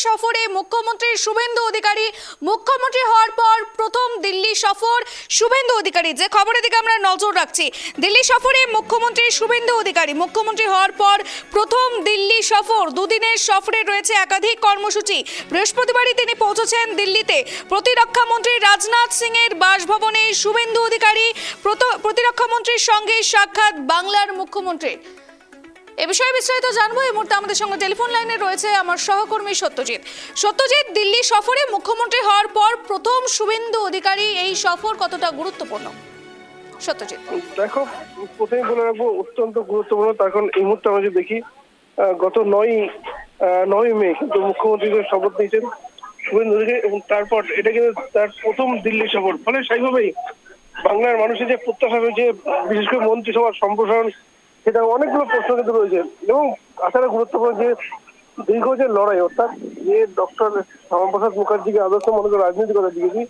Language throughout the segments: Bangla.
সফরে মুখ্যমন্ত্রী শুভেন্দু অধিকারী। মুখ্যমন্ত্রী হওয়ার পর প্রথম দিল্লি সফর শুভেন্দু অধিকারী, যে খবরের দিকে আমরা নজর রাখছি। দিল্লি সফরে মুখ্যমন্ত্রী শুভেন্দু অধিকারী, মুখ্যমন্ত্রী হওয়ার পর প্রথম দিল্লি সফর। দুদিনের সফরে রয়েছে একাধিক কর্মসূচি। বৃহস্পতিবারই তিনি পৌঁছেছেন দিল্লিতে। প্রতিরক্ষা মন্ত্রী রাজনাথ সিং এর বাসভবনে শুভেন্দু অধিকারী, প্রতিরক্ষা মন্ত্রীর সঙ্গে সাক্ষাৎ বাংলার মুখ্যমন্ত্রীর। এ বিষয়ে বিস্তারিত জানবো। এই মুহূর্তে আমাদের সঙ্গে টেলিফোন লাইনে রয়েছে আমার সহকর্মী সত্যজিৎ। সত্যজিৎ, দিল্লি সফরে মুখ্যমন্ত্রী হওয়ার পর প্রথম শুভেন্দু অধিকারী, এই সফর কতটা গুরুত্বপূর্ণ? সত্যজিৎ, দেখো, প্রথমেই বলে রাখবো অত্যন্ত গুরুত্বপূর্ণ। তার কারণ এই মুহূর্তে আমরা যদি দেখি, গত 9ই মে কিন্তু মুখ্যমন্ত্রী শপথ নিয়েছেন শুভেন্দু অধিকারী, এবং তারপর এটা কিন্তু তার প্রথম দিল্লি সফর। ফলে সেইভাবেই বাংলার মানুষের যে প্রত্যাশা রয়েছে, বিশেষ করে মন্ত্রিসভার সম্প্রসারণ, সেটা অনেকগুলো প্রশ্ন কিন্তু রয়েছে। এবং তাছাড়া গুরুত্বপূর্ণ যে দীর্ঘ যে লড়াই, অর্থাৎ যে ডক্টর শ্যামাপ্রসাদ মুখার্জিকে আদর্শ মনে করে রাজনীতি করা দিয়েছি,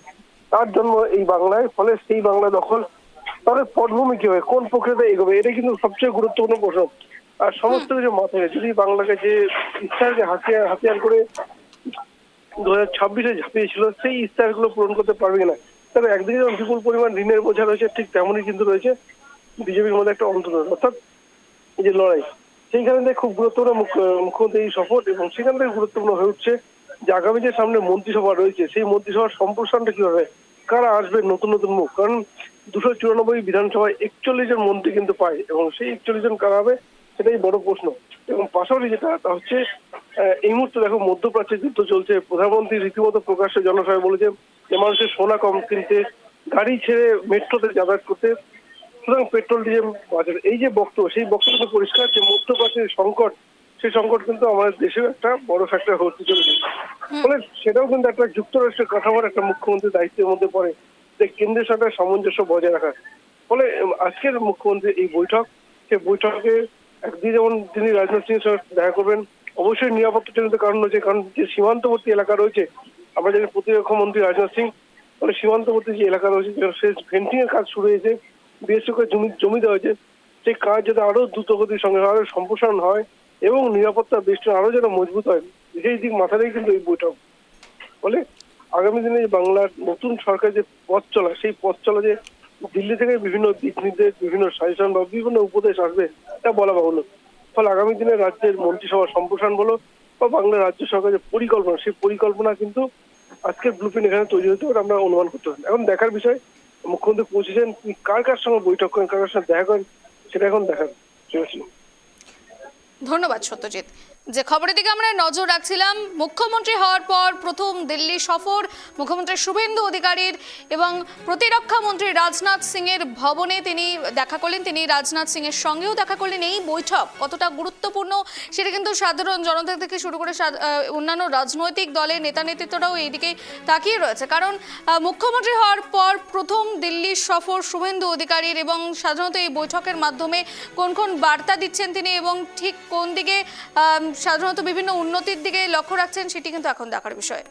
তার জন্ম এই বাংলায়। ফলে সেই বাংলা দখল, তাহলে পটভূমি কি হবে, কোন প্রক্রিয়াতে এগোবে, এটা কিন্তু সবচেয়ে গুরুত্বপূর্ণ প্রশ্ন। আর সমস্ত কিছু মাথায় যদি বাংলাকে যে ইচ্ছাকে হাতিয়ার করে 2026-এ ঝাঁপিয়েছিল, সেই ইচ্ছাগুলো পূরণ করতে পারবে কিনা। তবে একদিকে যেমন বিপুল পরিমাণ ঋণের বোঝা রয়েছে, ঠিক তেমনই কিন্তু রয়েছে বিজেপির মধ্যে একটা অন্তর্দ্বন্দ্ব, অর্থাৎ এই যে লড়াই, সেইখানে থেকে খুব গুরুত্বপূর্ণ মুখ্যমন্ত্রী এই শপথ। এবং সেখান থেকে গুরুত্বপূর্ণ হয়ে উঠছে যে আগামী যে সামনে মন্ত্রিসভা রয়েছে, সেই মন্ত্রিসভার সম্প্রসারণটা কি হবে, কারা আসবে নতুন নতুন মুখ। কারণ 294 বিধানসভায় 41 জন মন্ত্রী কিন্তু পায়, এবং সেই 41 জন কারা হবে সেটাই বড় প্রশ্ন। এবং পাশাপাশি যেটা তা হচ্ছে, এই মুহূর্তে দেখো মধ্যপ্রাচ্যে যুদ্ধ চলছে। প্রধানমন্ত্রী রীতিমতো প্রকাশ্যে জনসভায় বলেছে যে মানুষের সোনা কম কিনতে, গাড়ি ছেড়ে মেট্রোতে যাতায়াত করতে, সুতরাং পেট্রোল ডিজেল বাজার, এই যে বক্তব্য, সেই বক্তব্য কিন্তু পরিষ্কার যে মধ্যপ্রাচ্যের সংকট, সেই সংকট কিন্তু আমাদের দেশেও একটা বড় ফ্যাক্টর হতে চলেছে। ফলে সেটাও কিন্তু একটা যুক্তরাষ্ট্রের কাঠামোর একটা মুখ্যমন্ত্রীর দায়িত্বের মধ্যে পড়ে, যে কেন্দ্রের সাথে সামঞ্জস্য বজায় রাখা। ফলে আজকের মুখ্যমন্ত্রীর এই বৈঠক, সে বৈঠকে একদিকে যেমন তিনি রাজনাথ সিং এর সঙ্গে দেখা করবেন, অবশ্যই নিরাপত্তাজনিত কারণ রয়েছে। কারণ যে সীমান্তবর্তী এলাকা রয়েছে, আমরা জানি প্রতিরক্ষা মন্ত্রী রাজনাথ সিং, ফলে সীমান্তবর্তী যে এলাকা রয়েছে, শেষ ভেন্টিং এর কাজ শুরু হয়েছে, বিএসএফকে জমি দেওয়া হয়েছে, সেই কাজ যাতে আরো দ্রুতগতির সঙ্গে আরো সম্প্রসারণ হয় এবং নিরাপত্তা বেষ্টন আরো যেন মজবুত হয়, সেই দিক মাথা রেখে কিন্তু এই বৈঠক। ফলে আগামী দিনে বাংলার নতুন সরকার যে পথ চলা, সেই পথ চলা যে দিল্লি থেকে বিভিন্ন দিক নির্দেশ, বিভিন্ন সাজেশন বা বিভিন্ন উপদেশ আসবে, তা বলা বাহুল্য। ফলে আগামী দিনে রাজ্যের মন্ত্রিসভার সম্প্রসারণ বলো বা বাংলার রাজ্য সরকারের যে পরিকল্পনা, সেই পরিকল্পনা কিন্তু আজকের ব্লুপ্রিন্ট এখানে তৈরি হতে পারে, আমরা অনুমান করতে পারি। এখন দেখার বিষয়, মুখ্যমন্ত্রী পৌঁছেছেন, কার কার সঙ্গে বৈঠক করেন, কার কার সঙ্গে দেখা করেন, সেটা এখন দেখার। ধন্যবাদ সত্যজিৎ। যে খবরের দিকে আমরা নজর রাখছিলাম, মুখ্যমন্ত্রী হওয়ার পর প্রথম দিল্লি সফর মুখ্যমন্ত্রী শুভেন্দু অধিকারীর, এবং প্রতিরক্ষা মন্ত্রী রাজনাথ সিং এর ভবনে তিনি দেখা করলেন, তিনি রাজনাথ সিং এর সঙ্গেও দেখা করলেন। এই বৈঠক কতটা গুরুত্বপূর্ণ সেটা কিন্তু সাধারণ জনতা থেকে শুরু করে অন্যান্য রাজনৈতিক দলের নেতা নেতৃত্বরাও এইদিকে তাকিয়ে রয়েছে। কারণ মুখ্যমন্ত্রী হওয়ার পর প্রথম দিল্লি সফর শুভেন্দু অধিকারীর, এবং সাধারণত এই বৈঠকের মাধ্যমে কোন কোন বার্তা দিচ্ছেন তিনি এবং ঠিক কোন দিকে সাধারণত বিভিন্ন উন্নতির দিকে লক্ষ্য রাখছেন, সেটি কিন্তু এখন দেখার বিষয়।